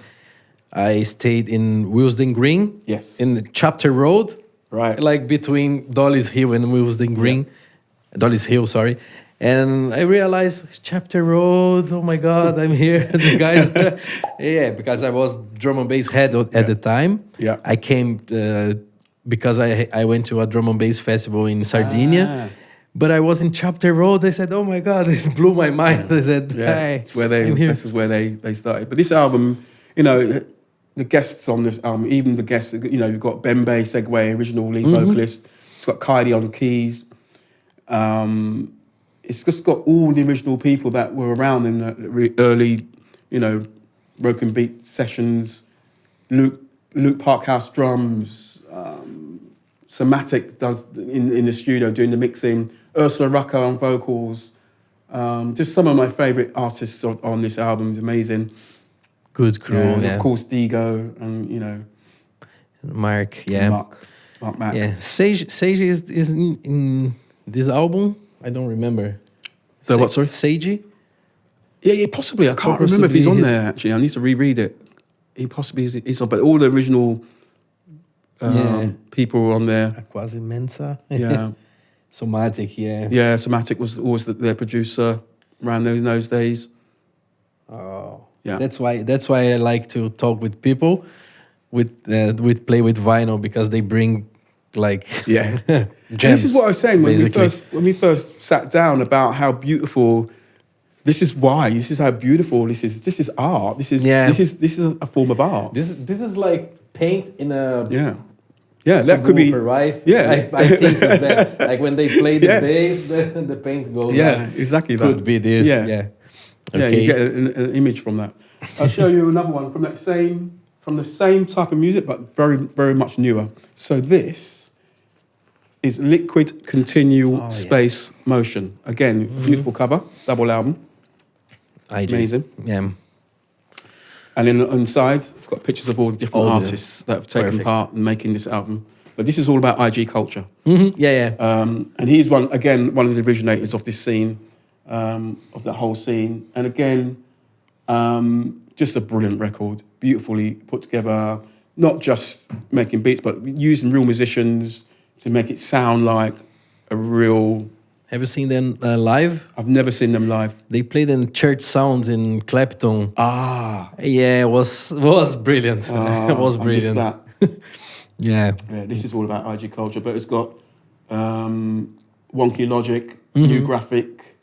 I stayed in Willesden Green. Yes. In the Chapter Road. Right. Like between Dolly's Hill and Willesden Green. Yeah. Dolly's Hill, sorry. And I realized, Chapter Road, oh my God, I'm here. The guys, because I was drum and bass head at the time. Yeah. I came because I went to a drum and bass festival in Sardinia. But I was in Chapter Road. They said, "Oh my God!" It blew my mind. They said, "Hey, it's where this is where they started." But this album, you know, the guests on this album, even the guests, you know, you've got Bembe Segway, original lead vocalist. It's got Kylie on keys. It's just got all the original people that were around in the early, you know, broken beat sessions. Luke Parkhouse drums. Somatic does in the studio doing the mixing. Ursula Rucker on vocals. Just some of my favourite artists on this album. Is amazing. Good crew, and of course Digo and, you know, Mark Mack. Yeah, Sage is in this album. I don't remember. The what, sorry? Sage? Yeah, possibly. I can't remember if he's on there, actually. I need to reread it. He possibly is on, but all the original people were on there. Quasi Mensa. Yeah. Somatic, yeah. Yeah, Somatic was always their producer around those days. Oh. Yeah. That's why I like to talk with people with play with vinyl, because they bring like gems. This is what I was saying when we first sat down about how beautiful. This is how beautiful this is. This is art. This is a form of art. This is like paint in a that could be right. Yeah, I think it's that. Like when they play the bass, the paint goes. Yeah, exactly. Could be this. Yeah. Okay. You get an image from that. I'll show you another one from the same type of music, but very, very much newer. So this is Liquid Continual Space Motion. Again, beautiful cover, double album. Amazing. Yeah. And inside, it's got pictures of all the different artists that have taken part in making this album. But this is all about IG culture. Yeah. And he's one of the originators of this scene, of the whole scene. And again, just a brilliant record, beautifully put together, not just making beats, but using real musicians to make it sound like a real... Have you seen them live? I've never seen them live. They played in Church Sounds in Clapton. Yeah, it was brilliant. It was brilliant. I missed that. Yeah, this is all about IG culture, but it's got Wonky Logic, New Graphic,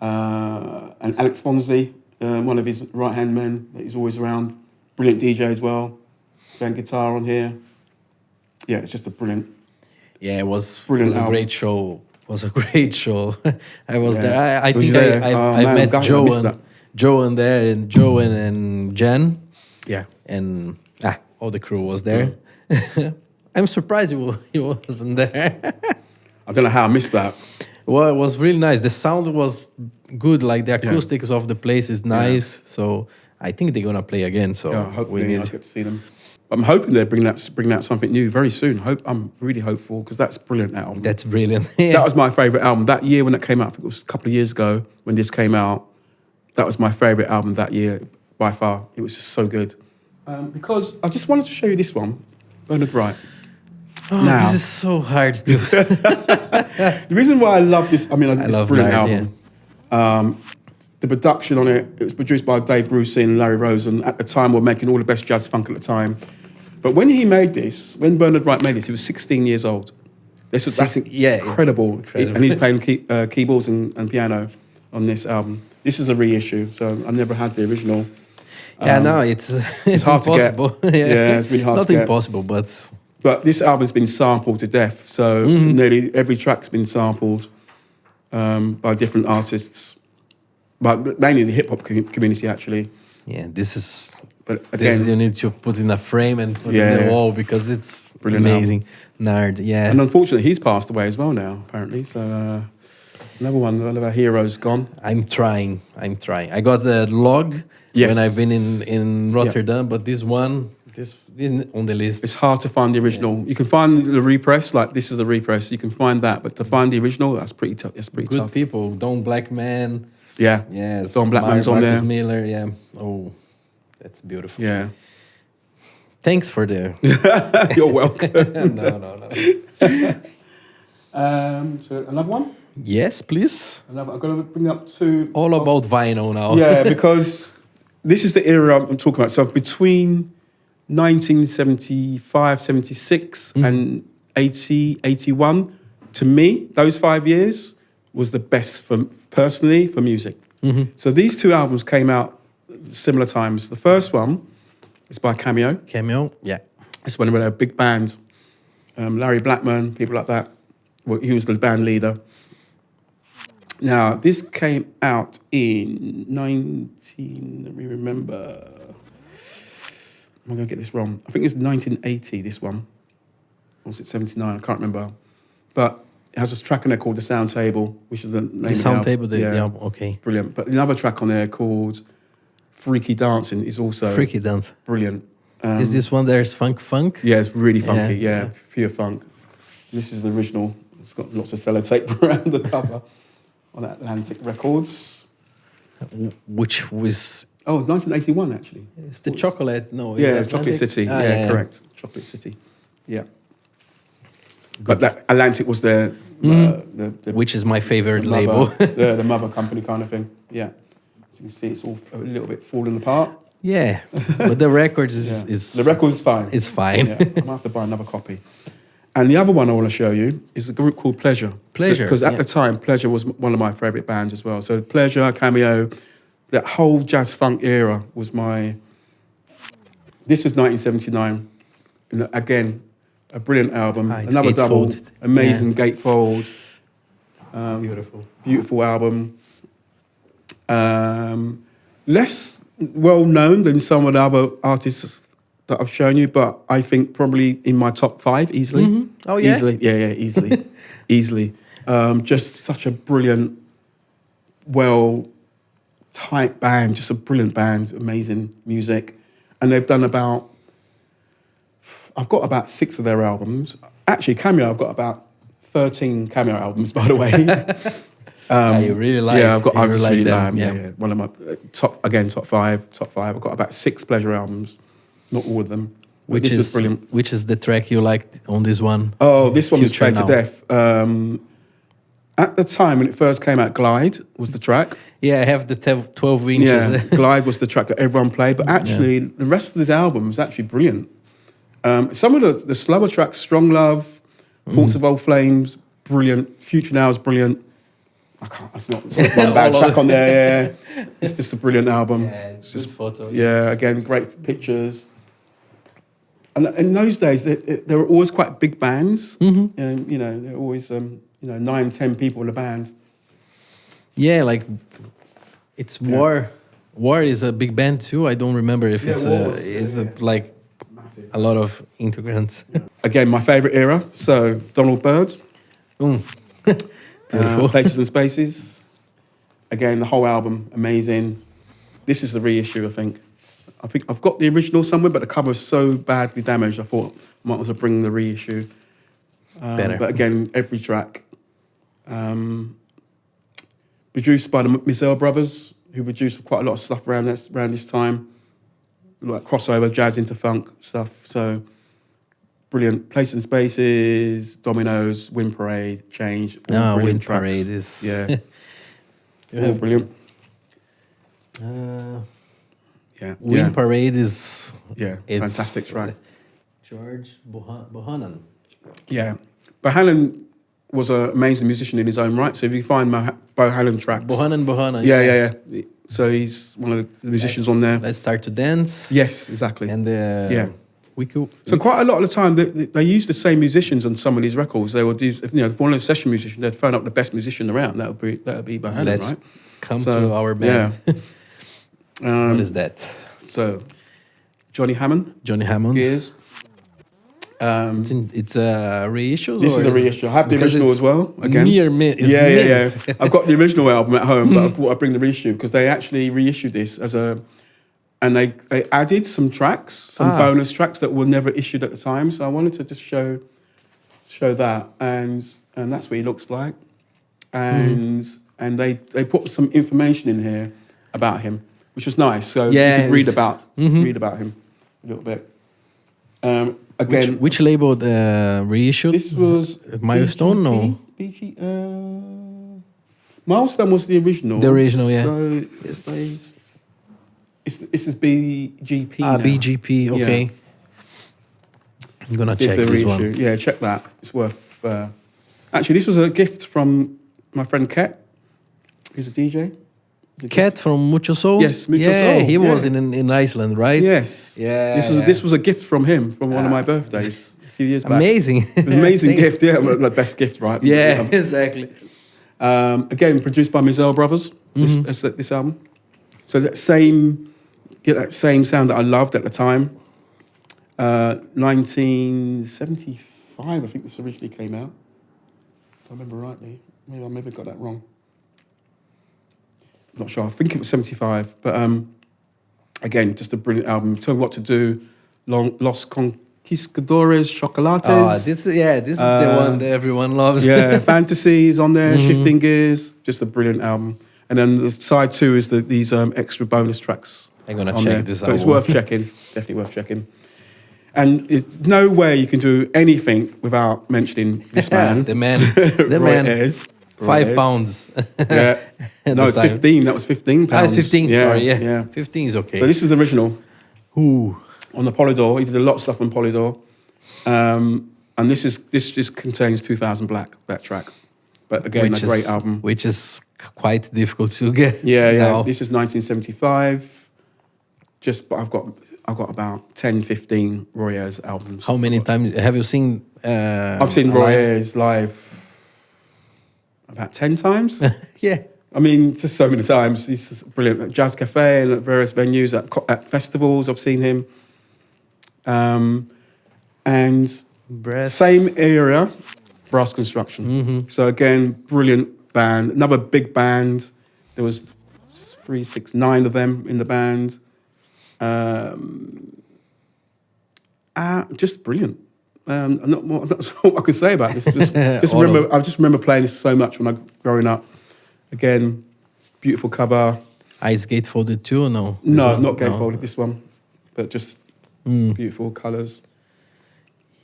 and Alex Fonzi, one of his right-hand men that he's always around. Brilliant DJ as well. Playing guitar on here. Yeah, it's just a brilliant... Yeah, it was a great show. It was a great show. I was there. I think I met Joe and Jen. Yeah. And all the crew was there. I'm surprised he wasn't there. I don't know how I missed that. Well, it was really nice. The sound was good. Like the acoustics of the place is nice. Yeah. So I think they're gonna play again. So hopefully I'll get to see them. I'm hoping they're bringing out something new very soon. I'm really hopeful, because that's brilliant album. That's brilliant. That was my favourite album. That year when it came out, I think it was a couple of years ago when this came out, that was my favourite album that year, by far. It was just so good. Because I just wanted to show you this one, Bernard Wright. Oh, now, this is so hard to do. The reason why I love this, it's a brilliant album. Yeah. The production on it was produced by Dave Brucey and Larry Rose, and at the time we were making all the best jazz funk at the time. But when Bernard Wright made this, he was 16 years old. That's incredible. And he's playing keyboards and piano on this album. This is a reissue, so I never had the original. It's hard impossible. to get. Yeah, it's really hard to get. Not impossible, but... But this album's been sampled to death, so nearly every track's been sampled by different artists, but mainly the hip-hop community, actually. Yeah, this is... But again, you need to put in a frame and put in the wall, because it's brilliant amazing. Nerd, yeah. And unfortunately, he's passed away as well now, apparently. So another one of our heroes gone. I'm trying. I got the log when I've been in Rotterdam, but this isn't on the list. It's hard to find the original. Yeah. You can find the repress, like this is the repress. You can find that, but to find the original, that's pretty tough. It's pretty tough. Good people. Don Blackman. Yeah. Yes. Don Blackman's on there. Marcus Miller. Yeah. Oh. That's beautiful. Yeah. Thanks for the... You're welcome. No. So another one? Yes, please. I've got to bring up two... All about vinyl now. Yeah, because this is the era I'm talking about. So between 1975, 76 and 80, 81, to me, those 5 years was the best for personally for music. So these two albums came out similar times. The first one is by Cameo. Cameo, yeah. It's when we had a big band, Larry Blackman, people like that. Well, he was the band leader. Now, this came out in let me remember. I'm going to get this wrong. I think it's 1980, this one. Or was it 79? I can't remember. But it has a track on there called The Sound Table, which is the name of the Sound album. Table, the album, okay. Brilliant. But another track on there called Freaky Dancing is also Freaky Dance. brilliant. Is this one there's Funk? Yeah, it's really funky. Yeah. Yeah, pure funk. This is the original. It's got lots of sellotape around the cover on Atlantic Records. Which was... Oh, it's 1981, actually. It's the chocolate, no. Yeah, it's Chocolate Atlantic? City. Ah, yeah, correct. Chocolate City. Yeah. But that Atlantic was the which is my favorite the label. mother, the mother company kind of thing. Yeah. So you can see it's all a little bit falling apart. Yeah, but the records is The record is fine. It's fine. Yeah, I might have to buy another copy. And the other one I want to show you is a group called Pleasure. Pleasure, Because at the time, Pleasure was one of my favourite bands as well. So Pleasure, Cameo, that whole jazz funk era was my... This is 1979. And again, a brilliant album. It's Another double. gatefold. Amazing gatefold. Beautiful. Beautiful album. Less well known than some of the other artists that I've shown you, but I think probably in my top 5 easily. Oh, yeah? Easily, yeah, easily. Easily. Just such a brilliant, tight band, just a brilliant band, amazing music. And they've done I've got about 6 of their albums. Actually, Cameo, I've got about 13 Cameo albums, by the way. You really like. Yeah, I you just like really them. like them. Yeah. One of my top 5. I've got about 6 Pleasure albums, not all of them. Which this is brilliant. Which is the track you liked on this one? Oh, this one was Future Played to Now. Death. At the time when it first came out, Glide was the track. Yeah, I have the 12 inches. Yeah, Glide was the track that everyone played. But actually, the rest of this album is actually brilliant. Some of the slower tracks, Strong Love, Ports of Old Flames, brilliant. Future Now is brilliant. It's not one bad track on there. Yeah, it's just a brilliant album. Yeah, it's just photo. Yeah, again, great pictures. And in those days, there were always quite big bands, and there were always 9, 10 people in a band. Yeah, like it's War. War is a big band too. I don't remember if it's like Massive. a lot of integrants. Again, my favourite era. So Donald Byrd, Beautiful. Places and Spaces. Again, the whole album, amazing. This is the reissue, I think. I think I've got the original somewhere, but the cover is so badly damaged, I thought I might as well bring the reissue. Better. But again, every track. Produced by the Mizell brothers, who produced quite a lot of stuff around this time. Like crossover, jazz into funk stuff. So brilliant. Places and Spaces, Dominoes, Wind Parade, Change. All brilliant Wind tracks. Parade is... Yeah. You All have, brilliant. Yeah. Wind Parade is... Yeah, it's, fantastic track. George Bohannon. Yeah. Bohannon was an amazing musician in his own right. So if you find Bohannon tracks... Bohannon. Yeah. So he's one of the musicians on there. Let's start to dance. Yes, exactly. And we could... So quite a lot of the time, they use the same musicians on some of these records. They would do, if one of the session musicians, they'd phone up the best musician around. That would be Bohannon, Let's right? come to our band. Yeah. What is that? So, Johnny Hammond. Gears. It's a reissue? This is a reissue. I have the because original it's as well. Again, near mint. It's yeah. mint. I've got the original album at home, but I thought I'd bring the reissue because they actually reissued this and they added some tracks, some bonus tracks that were never issued at the time. So I wanted to just show that, and that's what he looks like, and they put some information in here about him, which was nice. So you could read about him a little bit. Again, which label reissued? this was Milestone, no? Milestone was the original. The original, yeah. So this is BGP. now. BGP, okay. Yeah. I'm gonna did check the this reissue. one. Yeah, check that. It's worth. Actually, this was a gift from my friend Ket, who's a DJ. Cat from Mucho Soul? Yes, Mucho yeah, Soul, he was yeah. in Iceland, right? Yes. Yeah. This was a gift from him from one of my birthdays a few years back. Amazing. An amazing gift, yeah. Well, the best gift, right? Yeah, exactly. Again, produced by Mizell Brothers, this album. So get that same sound that I loved at the time. 1975, I think this originally came out. If I remember rightly. Maybe I got that wrong. Not sure. I think it was 75. But again, just a brilliant album. Tell me what to do. Los Conquistadores Chocolates. This is the one that everyone loves. Yeah, Fantasy is on there. Shifting Gears. Just a brilliant album. And then the side 2 is these extra bonus tracks. I'm gonna on check there. this But out. it's worth checking. Definitely worth checking. And it's no way you can do anything without mentioning this man. the man. Roy Ayers. 5 pounds. Yeah. No, it's 15. That was 15 pounds. It's 15, Yeah, sorry, yeah. yeah. 15 is okay. So this is the original Ooh. on the Polydor. He did a lot of stuff on Polydor. And this just contains 2000 Black, that track. But again, a great album. Which is quite difficult to get. Yeah. now. This is 1975. I've got about 10, 15 Roy Ayers albums. How many times have you seen? I've seen Roy Ayers live about 10 times. Yeah. I mean, just so many times. He's brilliant at Jazz Cafe and at various venues, at festivals. I've seen him. And same area, Brass Construction. So again, brilliant band. Another big band. There was 3, 6, 9 of them in the band. Just brilliant. I'm not sure what I could say about this. I just remember playing this so much when I was growing up. Again, beautiful cover. Ice gatefolded too or no? No, not gatefolded, this one. But just beautiful colours.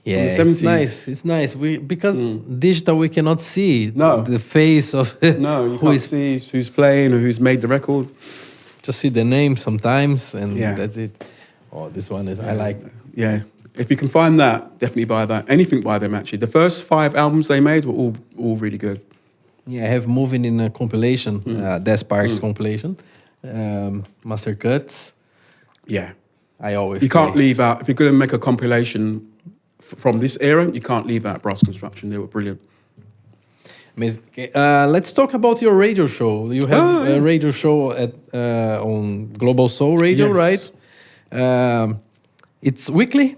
Yeah, the 70s. it's nice. It's nice. Because digital, we cannot see No. the face of No, you can't see who's playing or who's made the record. Just see the name sometimes, and Yeah. that's it. Oh, this one is I like. Yeah. If you can find that, definitely buy that. Anything by them, actually. The first 5 albums they made were all really good. Yeah, I have Moving in a compilation, Des Parks compilation, Master Cuts. Yeah. I always You can't play. leave out, if you're going to make a compilation from this era, you can't leave out Brass Construction. They were brilliant. Amazing. Okay, let's talk about your radio show. You have a radio show on Global Soul Radio, Yes. right? It's weekly,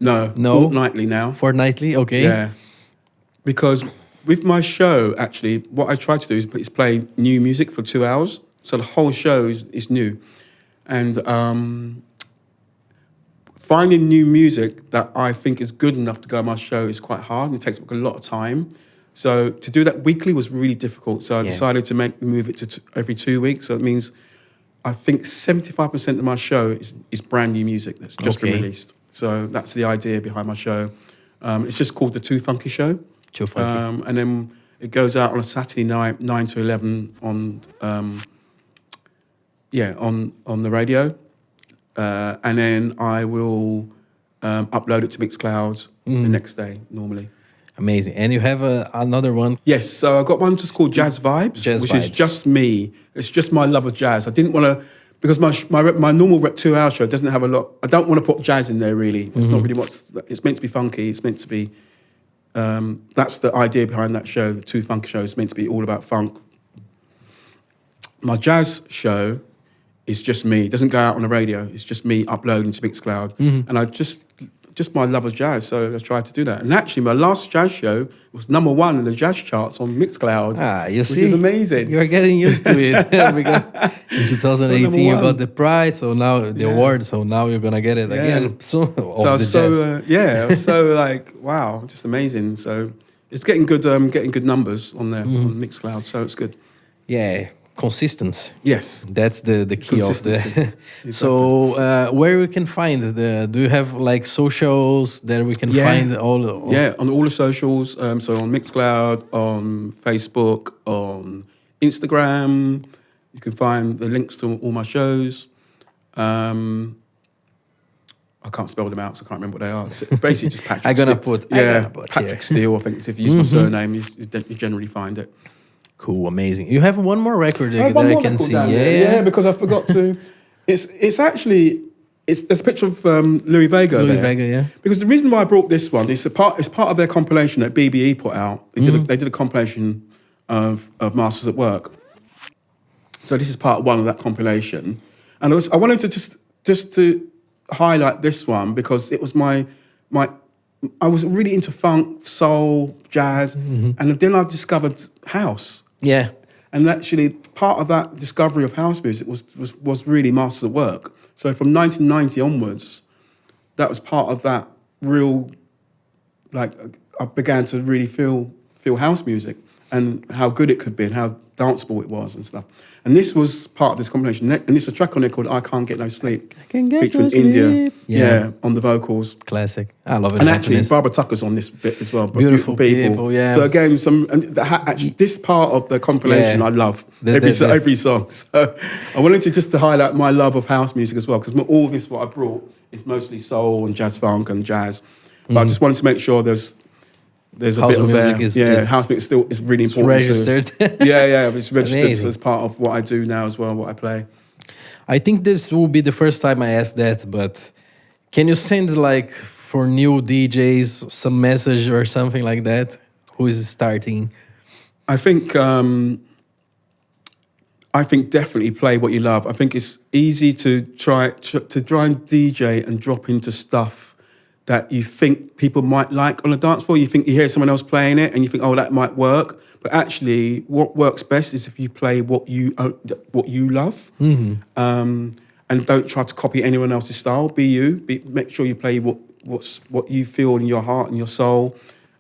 No, fortnightly now. fortnightly. Okay. Yeah. Because with my show, actually, what I try to do is play new music for 2 hours. So the whole show is new. And finding new music that I think is good enough to go on my show is quite hard, and it takes a lot of time. So to do that weekly was really difficult. So I decided to move it to every 2 weeks. So it means I think 75% of my show is brand new music that's just been released. So that's the idea behind my show. It's just called the Too Funky Show. Too Funky. And then it goes out on a Saturday night, 9 to 11 on the radio. And then I will upload it to Mixcloud the next day, normally. Amazing. And you have another one. Yes, so I got one just called Jazz Vibes, which is just me. It's just my love of jazz. I didn't want to, because my normal 2 hour show doesn't have a lot. I don't want to put jazz in there really. It's not really it's meant to be funky. It's meant to be, that's the idea behind that show. The Too Funky Show is meant to be all about funk. My jazz show is just me. It doesn't go out on the radio. It's just me uploading to Mixcloud. And I just my love of jazz, so I tried to do that. And actually, my last jazz show was #1 in the jazz charts on Mixcloud. You see? Which is amazing. You're getting used to it. Because in 2018, you got the prize, so now the award, so now you're going to get it again. So I was I was so like, wow, just amazing. So it's getting good numbers on there on Mixcloud, so it's good. Yeah, consistency. Yes. That's the key of the. Exactly. So where we can find do you have like socials that we can find all? On all the socials. So on Mixcloud, on Facebook, on Instagram, you can find the links to all my shows. I can't spell them out, so I can't remember what they are. It's basically just Patrick. I'm gonna Steele. put Patrick here. Steele. I think if you use my surname, you generally find it. Cool, amazing. You have one more record I have that one I more can record see. down Yeah, there. yeah. Because I forgot to. It's actually there's a picture of Louis Vega. Louis there. Vega, yeah. Because the reason why I brought this one is it's part of their compilation that BBE put out. They did a compilation of Masters at Work. So this is part one of that compilation, and I wanted to just to highlight this one because it was my I was really into funk, soul, jazz, and then I discovered house. Yeah. And actually, part of that discovery of house music was really Masters at Work. So from 1990 onwards, that was part of that real, like, I began to really feel house music and how good it could be and how danceable it was and stuff. And this was part of this combination. And there's a track on there called I Can't Get No Sleep. I Can't Get featuring No Sleep. India. Yeah. On the vocals. Classic. I love it. And actually, Barbara Tucker's on this bit as well. Beautiful people, yeah. So again, actually, this part of the compilation I love every song. So I wanted to highlight my love of house music as well, because all this what I brought is mostly soul and jazz funk and jazz. But I just wanted to make sure there's a house bit of music there. House music is really important. Registered. It's registered Amazing. as part of what I do now as well, what I play. I think this will be the first time I ask that, but can you send like for new DJs some message or something like that? Who is starting? I think definitely play what you love. I think it's easy to try and DJ and drop into stuff that you think people might like on a dance floor. You think you hear someone else playing it and you think, oh, that might work. But actually, what works best is if you play what you love, and don't try to copy anyone else's style. Be you. Make sure you play what you feel in your heart and your soul.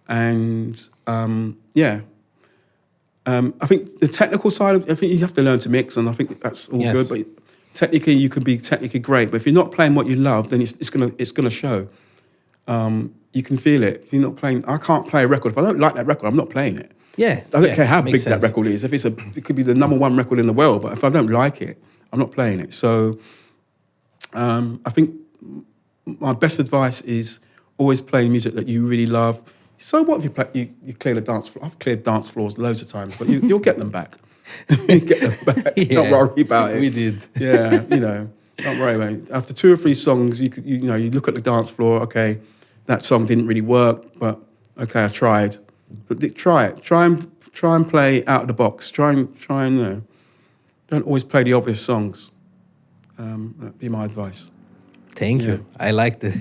And I think the technical side, I think you have to learn to mix, and I think that's all good. But technically, you can be technically great. But if you're not playing what you love, then it's gonna show. You can feel it. If you're not playing, I can't play a record. If I don't like that record, I'm not playing it. Yeah. I don't care how big sense. that record is. If it could be the #1 record in the world, but if I don't like it, I'm not playing it. So I think my best advice is always play music that you really love. So what if you clear the dance floor? I've cleared dance floors loads of times, but you'll get them back. Get them back. Don't worry about it. We did. Yeah, don't worry about it. After 2 or 3 songs, you look at the dance floor. Okay, that song didn't really work, but okay, I tried. But try it. Try and play out of the box. Try and don't always play the obvious songs. That'd be my advice. Thank you. I like it.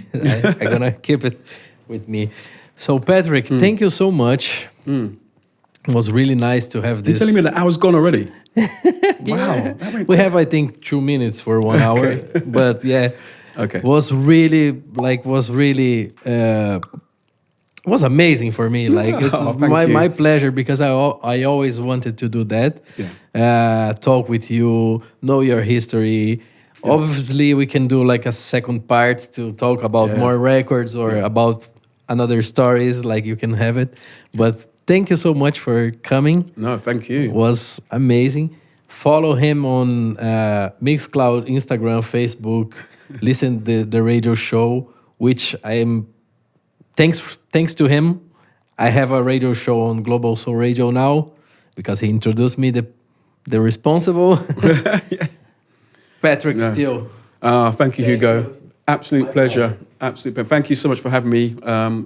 I'm gonna keep it with me. So Patrick, thank you so much. It was really nice to have this. You're telling me the hour's gone already? Wow. We have, I think, 2 minutes for 1 hour. But yeah, Okay. was amazing for me. Like it's thank my you. pleasure, because I always wanted to do that. Yeah. Talk with you, know your history. Yeah. Obviously, we can do like a second part to talk about more records or about another stories. Like you can have it. But thank you so much for coming. No, thank you. It was amazing. Follow him on Mixcloud, Instagram, Facebook. Listen to the radio show, which I am. Thanks to him, I have a radio show on Global Soul Radio now, because he introduced me the responsible Patrick Steele. Thank you, Hugo. Absolute pleasure. Absolute pleasure. Thank you so much for having me.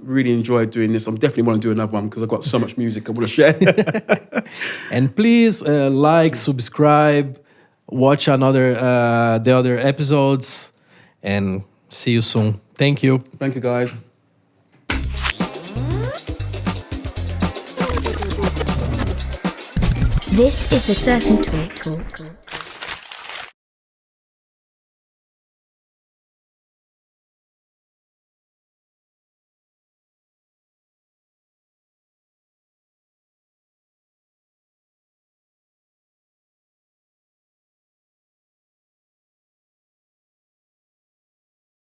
Really enjoyed doing this. I definitely want to do another one because I've got so much music I want to share. And please like, subscribe, watch the other episodes, and see you soon. Thank you. Thank you, guys. This is the Certain Talk.